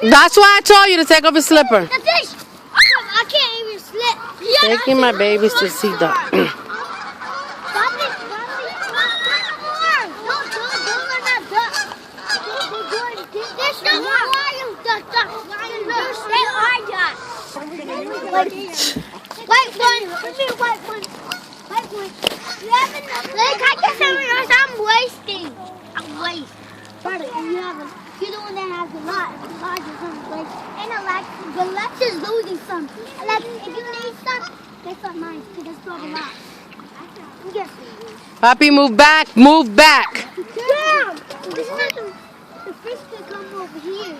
That's why I told you to take off your slipper. The fish. I can't even slip. Taking my babies to see the. Stop it. There's no wild duck. They are ducks. White one. Give me a white one. White one. You have enough. Look, I get some of yours. I'm wasting. I'm wasting. Brother, you have a. You're the one that has a lot. The larger some waste. And the Lex is losing some. Lex, if you need some, that's not mine. Because that's not a lot. Yes. Poppy, move back. Move back. Damn! The fish could come over here.